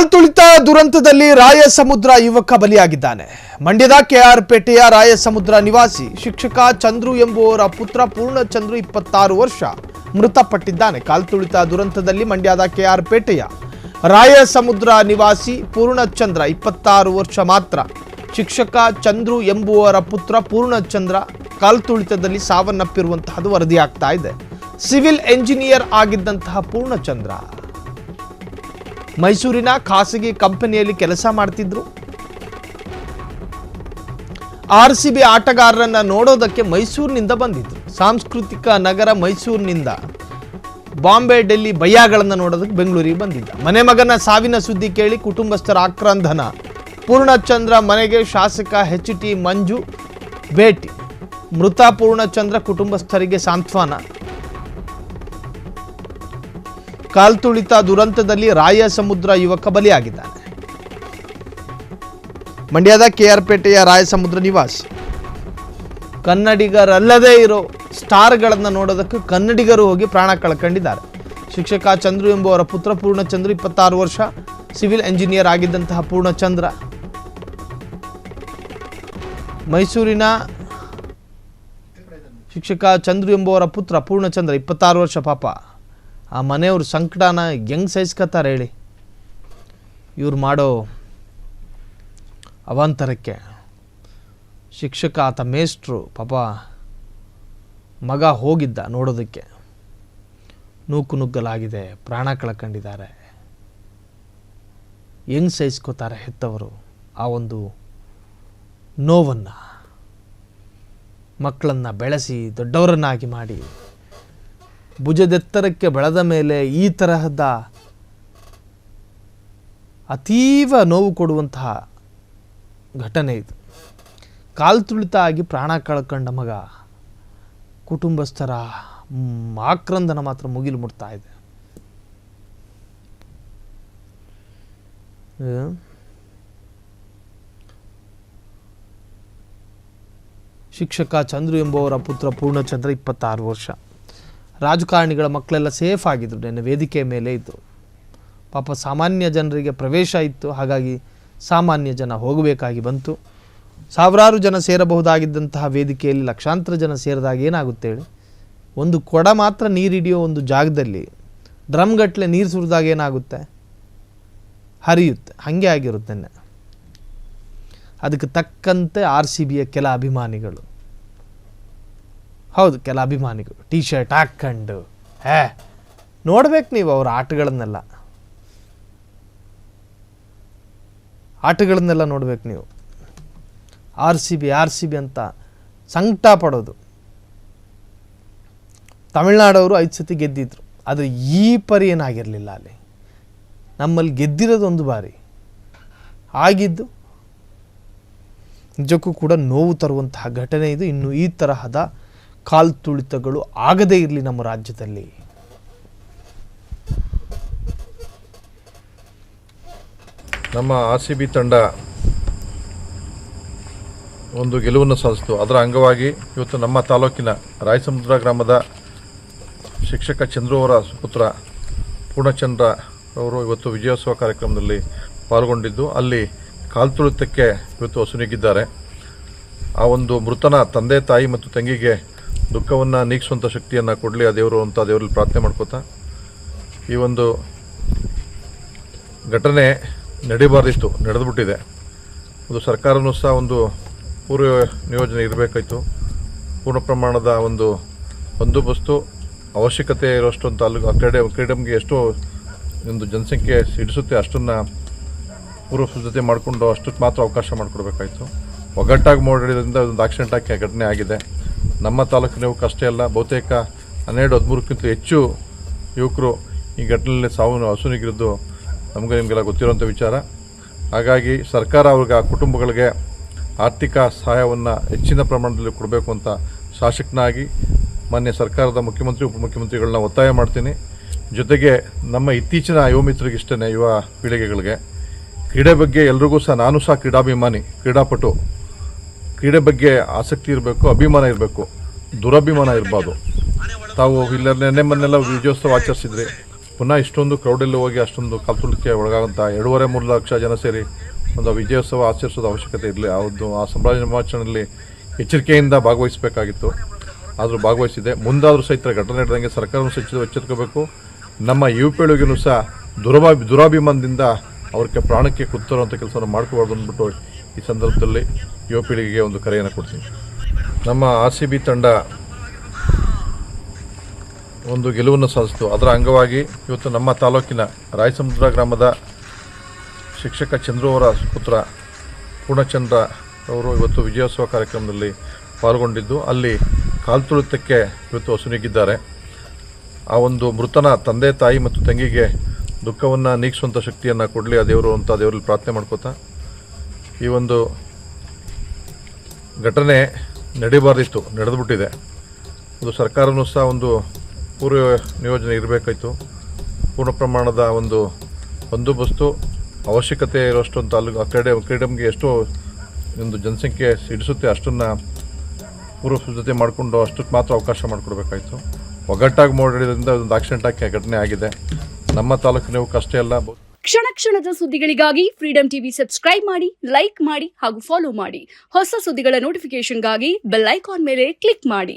ಕಾಲ್ತುಳಿತ ದುರಂತದಲ್ಲಿ ರಾಯಸಮುದ್ರ ಯುವಕ ಬಲಿಯಾಗಿದ್ದಾನೆ. ಮಂಡ್ಯದ ಕೆಆರ್ ಪೇಟೆಯ ರಾಯಸಮುದ್ರ ನಿವಾಸಿ ಶಿಕ್ಷಕ ಚಂದ್ರು ಎಂಬುವರ ಪುತ್ರ ಪೂರ್ಣಚಂದ್ರು 26 ವರ್ಷ ಮೃತಪಟ್ಟಿದ್ದಾನೆ. ಕಾಲ್ತುಳಿತ ದುರಂತದಲ್ಲಿ ಮಂಡ್ಯದ ಕೆಆರ್ ಪೇಟೆಯ ರಾಯಸಮುದ್ರ ನಿವಾಸಿ ಪೂರ್ಣಚಂದ್ರ 26 ವರ್ಷ ಮಾತ್ರ. ಶಿಕ್ಷಕ ಚಂದ್ರು ಎಂಬುವರ ಪುತ್ರ ಪೂರ್ಣಚಂದ್ರ ಕಾಲ್ತುಳಿತದಲ್ಲಿ ಸಾವನ್ನಪ್ಪಿರುವಂತಹದ್ದು ವರದಿಯಾಗ್ತಾ ಇದೆ. ಸಿವಿಲ್ ಎಂಜಿನಿಯರ್ ಆಗಿದ್ದಂತಹ ಪೂರ್ಣಚಂದ್ರ ಮೈಸೂರಿನ ಖಾಸಗಿ ಕಂಪನಿಯಲ್ಲಿ ಕೆಲಸ ಮಾಡ್ತಿದ್ರು. RCB ಆಟಗಾರರನ್ನ ನೋಡೋದಕ್ಕೆ ಮೈಸೂರಿನಿಂದ ಬಂದಿದ್ರು. ಸಾಂಸ್ಕೃತಿಕ ನಗರ ಮೈಸೂರಿನಿಂದ ಬಾಂಬೆ, ಡೆಲ್ಲಿ ಬಯ್ಯಾಗಳನ್ನು ನೋಡೋದಕ್ಕೆ ಬೆಂಗಳೂರಿಗೆ ಬಂದಿದ್ದ. ಮನೆ ಮಗನ ಸಾವಿನ ಸುದ್ದಿ ಕೇಳಿ ಕುಟುಂಬಸ್ಥರ ಆಕ್ರಂದನ. ಪೂರ್ಣಚಂದ್ರ ಮನೆಗೆ ಶಾಸಕ HT ಮಂಜು ಭೇಟಿ. ಮೃತ ಪೂರ್ಣಚಂದ್ರ ಕುಟುಂಬಸ್ಥರಿಗೆ ಸಾಂತ್ವನ. ಕಾಲ್ತುಳಿತ ದುರಂತದಲ್ಲಿ ರಾಯಸಮುದ್ರ ಯುವಕ ಬಲಿಯಾಗಿದ್ದಾನೆ. ಮಂಡ್ಯದ ಕೆಆರ್ ಪೇಟೆಯ ರಾಯಸಮುದ್ರ ನಿವಾಸಿ. ಕನ್ನಡಿಗರಲ್ಲದೇ ಇರೋ ಸ್ಟಾರ್ಗಳನ್ನು ನೋಡೋದಕ್ಕೆ ಕನ್ನಡಿಗರು ಹೋಗಿ ಪ್ರಾಣ ಕಳ್ಕೊಂಡಿದ್ದಾರೆ. ಶಿಕ್ಷಕ ಚಂದ್ರು ಎಂಬುವರ ಪುತ್ರ ಪೂರ್ಣಚಂದ್ರ 26 ವರ್ಷ ಸಿವಿಲ್ ಎಂಜಿನಿಯರ್ ಆಗಿದ್ದಂತಹ ಪೂರ್ಣಚಂದ್ರ ಮೈಸೂರಿನ ಶಿಕ್ಷಕ ಚಂದ್ರು ಎಂಬುವರ ಪುತ್ರ ಪೂರ್ಣಚಂದ್ರ 26 ವರ್ಷ. ಪಾಪ ಆ ಮನೆಯವ್ರ ಸಂಕಟನ ಹೆಂಗೆ ಸಹಿಸ್ಕೊತಾರೆ ಹೇಳಿ. ಇವ್ರು ಮಾಡೋ ಅವಾಂತರಕ್ಕೆ ಶಿಕ್ಷಕ ಆತ ಮೇಷ್ಟ್ರು ಪಾಪ ಮಗ ಹೋಗಿದ್ದ ನೋಡೋದಕ್ಕೆ. ನೂಕು ನುಗ್ಗಲಾಗಿದೆ, ಪ್ರಾಣ ಕಳ್ಕೊಂಡಿದ್ದಾರೆ. ಹೆಂಗೆ ಸಹಿಸ್ಕೋತಾರೆ ಹೆತ್ತವರು ಆ ಒಂದು ನೋವನ್ನು? ಮಕ್ಕಳನ್ನು ಬೆಳೆಸಿ ದೊಡ್ಡವರನ್ನಾಗಿ ಮಾಡಿ ಭುಜದೆತ್ತರಕ್ಕೆ ಬೆಳೆದ ಮೇಲೆ ಈ ತರಹದ ಅತೀವ ನೋವು ಕೊಡುವಂತಹ ಘಟನೆ ಇದು. ಕಾಲ್ತುಳಿತ ಆಗಿ ಪ್ರಾಣ ಕಳ್ಕೊಂಡ ಮಗ, ಕುಟುಂಬಸ್ಥರ ಆಕ್ರಂದನ ಮಾತ್ರ ಮುಗಿಲು ಮುಟ್ತಾ ಇದೆ. ಶಿಕ್ಷಕ ಚಂದ್ರು ಎಂಬುವರ ಪುತ್ರ ಪೂರ್ಣಚಂದ್ರ 26 ವರ್ಷ. ರಾಜಕಾರಣಿಗಳ ಮಕ್ಕಳೆಲ್ಲ ಸೇಫ್ ಆಗಿದ್ರು, ನೆನ್ನೆ ವೇದಿಕೆ ಮೇಲೆ ಇದ್ದರು. ಪಾಪ ಸಾಮಾನ್ಯ ಜನರಿಗೆ ಪ್ರವೇಶ ಇತ್ತು, ಹಾಗಾಗಿ ಸಾಮಾನ್ಯ ಜನ ಹೋಗಬೇಕಾಗಿ ಬಂತು. ಸಾವಿರಾರು ಜನ ಸೇರಬಹುದಾಗಿದ್ದಂತಹ ವೇದಿಕೆಯಲ್ಲಿ ಲಕ್ಷಾಂತರ ಜನ ಸೇರಿದಾಗ ಏನಾಗುತ್ತೆ ಹೇಳಿ? ಒಂದು ಕೊಡ ಮಾತ್ರ ನೀರಿಡಿಯೋ ಒಂದು ಜಾಗದಲ್ಲಿ ಡ್ರಮ್ಗಟ್ಟಲೆ ನೀರು ಸುರಿದಾಗ ಏನಾಗುತ್ತೆ? ಹರಿಯುತ್ತೆ. ಹಾಗೆ ಆಗಿರುತ್ತೆ. ಅದಕ್ಕೆ ತಕ್ಕಂತೆ RCBಯ ಕೆಲ ಅಭಿಮಾನಿಗಳು, ಹೌದು ಕೆಲ ಅಭಿಮಾನಿಗಳು ಟಿ ಶರ್ಟ್ ಹಾಕ್ಕೊಂಡು ನೋಡ್ಬೇಕು ನೀವು ಅವ್ರ ಆಟಗಳನ್ನೆಲ್ಲ ನೋಡ್ಬೇಕು ನೀವು. RCB ಅಂತ ಸಂಕಟ ಪಡೋದು. ತಮಿಳ್ನಾಡವರು 5 ಸತಿ ಗೆದ್ದಿದ್ರು, ಆದರೆ ಈ ಪರಿ ಏನಾಗಿರಲಿಲ್ಲ. ಅಲ್ಲಿ ನಮ್ಮಲ್ಲಿ ಗೆದ್ದಿರೋದು ಒಂದು ಬಾರಿ ಆಗಿದ್ದು ನಿಜಕ್ಕೂ ಕೂಡ ನೋವು ತರುವಂತಹ ಘಟನೆ ಇದು. ಇನ್ನು ಈ ತರಹದ ಕಾಲ್ತುಳಿತಗಳು ಆಗದೇ ಇರಲಿ ನಮ್ಮ ರಾಜ್ಯದಲ್ಲಿ. ನಮ್ಮ RCB ತಂಡ ಒಂದು ಗೆಲುವನ್ನು ಸಾಧಿಸಿತು. ಅದರ ಅಂಗವಾಗಿ ಇವತ್ತು ನಮ್ಮ ತಾಲೂಕಿನ ರಾಯಸಮುದ್ರ ಗ್ರಾಮದ ಶಿಕ್ಷಕ ಚಂದ್ರು ಅವರ ಪುತ್ರ ಪೂರ್ಣಚಂದ್ರ ಅವರು ಇವತ್ತು ವಿಜಯೋತ್ಸವ ಕಾರ್ಯಕ್ರಮದಲ್ಲಿ ಪಾಲ್ಗೊಂಡಿದ್ದು, ಅಲ್ಲಿ ಕಾಲ್ತುಳಿತಕ್ಕೆ ಇವತ್ತು ಅಸುನೀಗಿದ್ದಾರೆ. ಆ ಒಂದು ಮೃತನ ತಂದೆ ತಾಯಿ ಮತ್ತು ತಂಗಿಗೆ ದುಃಖವನ್ನು ನೀಗಿಸುವಂಥ ಶಕ್ತಿಯನ್ನು ಕೊಡಲಿ ಆ ದೇವರು ಅಂತ ದೇವರಲ್ಲಿ ಪ್ರಾರ್ಥನೆ ಮಾಡ್ಕೋತಾ, ಈ ಒಂದು ಘಟನೆ ನಡೀಬಾರ್ದಿತ್ತು, ನಡೆದುಬಿಟ್ಟಿದೆ. ಅದು ಸರ್ಕಾರನೂ ಸಹ ಒಂದು ಪೂರ್ವ ನಿಯೋಜನೆ ಇರಬೇಕಾಯಿತು. ಪೂರ್ಣ ಪ್ರಮಾಣದ ಒಂದು ಬಂದೋಬಸ್ತು ಅವಶ್ಯಕತೆ ಇರೋಷ್ಟು ಅಂತ ಅಲ್ಲಿ ಕ್ರೀಡಂಗೆ ಎಷ್ಟೋ ಒಂದು ಜನಸಂಖ್ಯೆ ಹಿಡಿಸುತ್ತೆ ಅಷ್ಟನ್ನು ಪೂರ್ವ ಸಿದ್ಧತೆ ಮಾಡಿಕೊಂಡು ಅಷ್ಟಕ್ಕೆ ಮಾತ್ರ ಅವಕಾಶ ಮಾಡಿಕೊಡ್ಬೇಕಾಯಿತು. ಒಗ್ಗಟ್ಟಾಗಿ ಮಾಡಿರೋದ್ರಿಂದ ಒಂದು ಆಕ್ಸಿಡೆಂಟ್ ಆಗಿ ಘಟನೆ ಆಗಿದೆ. ನಮ್ಮ ತಾಲೂಕಿನ ಯುವಕ ಅಷ್ಟೇ ಅಲ್ಲ, ಬಹುತೇಕ 12-13ಕ್ಕಿಂತ ಹೆಚ್ಚು ಯುವಕರು ಈ ಘಟನೆಯಲ್ಲಿ ಅಸುನೀಗಿರೋದು ನಿಮಗೆಲ್ಲ ಗೊತ್ತಿರುವಂಥ ವಿಚಾರ. ಹಾಗಾಗಿ ಸರ್ಕಾರ ಅವ್ರಿಗೆ ಆ ಕುಟುಂಬಗಳಿಗೆ ಆರ್ಥಿಕ ಸಹಾಯವನ್ನು ಹೆಚ್ಚಿನ ಪ್ರಮಾಣದಲ್ಲಿ ಕೊಡಬೇಕು ಅಂತ ಶಾಸಕನಾಗಿ ಮಾನ್ಯ ಸರ್ಕಾರದ ಮುಖ್ಯಮಂತ್ರಿ ಉಪಮುಖ್ಯಮಂತ್ರಿಗಳನ್ನ ಒತ್ತಾಯ ಮಾಡ್ತೀನಿ. ಜೊತೆಗೆ ನಮ್ಮ ಇತ್ತೀಚಿನ ಯುವ ಮಿತ್ರರಿಗಿಷ್ಟೇ, ಯುವ ಪೀಳಿಗೆಗಳಿಗೆ ಕ್ರೀಡೆ ಬಗ್ಗೆ ಎಲ್ರಿಗೂ ಸಹ, ನಾನು ಸಹ ಕ್ರೀಡಾಭಿಮಾನಿ, ಕ್ರೀಡಾಪಟು. ಕ್ರೀಡೆ ಬಗ್ಗೆ ಆಸಕ್ತಿ ಇರಬೇಕು, ಅಭಿಮಾನ ಇರಬೇಕು, ದುರಭಿಮಾನ ಇರಬಾರ್ದು. ತಾವು ಇಲ್ಲ ನೆನ್ನೆ ಮೊನ್ನೆಲ್ಲ ವಿಜಯೋತ್ಸವ ಆಚರಿಸಿದ್ರಿ, ಪುನಃ ಇಷ್ಟೊಂದು ಕ್ರೌಡಲ್ಲಿ ಹೋಗಿ ಅಷ್ಟೊಂದು ಕಾಲ್ತುಳಿಕೆ ಒಳಗಾದಂಥ 2.5-3 ಲಕ್ಷ ಜನ ಸೇರಿ ಒಂದು ವಿಜಯೋತ್ಸವ ಆಚರಿಸೋದು ಅವಶ್ಯಕತೆ ಇರಲಿ. ಆ ಸಂಭ್ರಮಾಚರಣೆಯಲ್ಲಿ ಎಚ್ಚರಿಕೆಯಿಂದ ಭಾಗವಹಿಸಬೇಕಾಗಿತ್ತು. ಆದರೂ ಭಾಗವಹಿಸಿದೆ. ಮುಂದಾದರೂ ಸಹಿತ ಘಟನೆ ನಡೆದಂಗೆ ಸರ್ಕಾರವನ್ನು ಎಚ್ಚೆತ್ಕೋಬೇಕು. ನಮ್ಮ ಯುವ ಪೀಳಿಗೆಯೂ ಸಹ ದುರಾಭಿಮಾನದಿಂದ ಅವ್ರಿಗೆ ಪ್ರಾಣಕ್ಕೆ ಕುತ್ತರುವಂಥ ಕೆಲಸವನ್ನು ಮಾಡ್ಕೋಬಾರ್ದು ಅಂದ್ಬಿಟ್ಟು ಈ ಸಂದರ್ಭದಲ್ಲಿ ಯುವ ಪೀಳಿಗೆಗೆ ಒಂದು ಕರೆಯನ್ನು ಕೊಡ್ತೀನಿ. ನಮ್ಮ RCB ತಂಡ ಒಂದು ಗೆಲುವನ್ನು ಸಾಧಿಸಿತು. ಅದರ ಅಂಗವಾಗಿ ಇವತ್ತು ನಮ್ಮ ತಾಲೂಕಿನ ರಾಯಸಮುದ್ರ ಗ್ರಾಮದ ಶಿಕ್ಷಕ ಚಂದ್ರು ಅವರ ಪುತ್ರ ಪೂರ್ಣಚಂದ್ರ ಅವರು ಇವತ್ತು ವಿಜಯೋತ್ಸವ ಕಾರ್ಯಕ್ರಮದಲ್ಲಿ ಪಾಲ್ಗೊಂಡಿದ್ದು ಅಲ್ಲಿ ಕಾಲ್ತುಳಿತಕ್ಕೆ ಇವತ್ತು ಹೊಸನಿಗಿದ್ದಾರೆ. ಆ ಒಂದು ಮೃತನ ತಂದೆ ತಾಯಿ ಮತ್ತು ತಂಗಿಗೆ ದುಃಖವನ್ನು ನೀಗಿಸುವಂಥ ಶಕ್ತಿಯನ್ನು ಕೊಡಲಿ ಆ ದೇವರು ಅಂತ ದೇವರಲ್ಲಿ ಪ್ರಾರ್ಥನೆ ಮಾಡ್ಕೋತಾ, ಈ ಒಂದು ಘಟನೆ ನಡೀಬಾರ್ದಿತ್ತು, ನಡೆದುಬಿಟ್ಟಿದೆ. ಅದು ಸರ್ಕಾರನೂ ಸಹ ಒಂದು ಪೂರ್ವ ನಿಯೋಜನೆ ಇರಬೇಕಾಯಿತು. ಪೂರ್ಣ ಪ್ರಮಾಣದ ಒಂದು ಬಂದೋಬಸ್ತು ಅವಶ್ಯಕತೆ ಇರೋಷ್ಟು ತಾಲೂಕು ಕ್ರೀಡಮ್ಗೆ ಎಷ್ಟೋ ಒಂದು ಜನಸಂಖ್ಯೆ ಹಿಡಿಸುತ್ತೆ ಅಷ್ಟನ್ನು ಪೂರ್ವ ಸಿದ್ಧತೆ ಮಾಡಿಕೊಂಡು ಅಷ್ಟಕ್ಕೆ ಮಾತ್ರ ಅವಕಾಶ ಮಾಡಿಕೊಡ್ಬೇಕಾಯಿತು. ಒಗ್ಗಟ್ಟಾಗಿ ಮಾಡಿದ್ರಿಂದ ಒಂದು ಆಕ್ಸಿಡೆಂಟ್ ಆಗಿ ಘಟನೆ ಆಗಿದೆ. ನಮ್ಮ ತಾಲೂಕಿನ ಅಷ್ಟೇ ಅಲ್ಲ. ಕ್ಷಣ ಕ್ಷಣದ ಸುದ್ದಿಗಳಿಗಾಗಿ ಫ್ರೀಡಂ ಟಿವಿ ಸಬ್ಸ್ಕ್ರೈಬ್ ಮಾಡಿ, ಲೈಕ್ ಮಾಡಿ ಹಾಗೂ ಫಾಲೋ ಮಾಡಿ. ಹೊಸ ಸುದ್ದಿಗಳ ನೋಟಿಫಿಕೇಶನ್ಗಾಗಿ ಬೆಲ್ ಐಕಾನ್ ಮೇಲೆ ಕ್ಲಿಕ್ ಮಾಡಿ.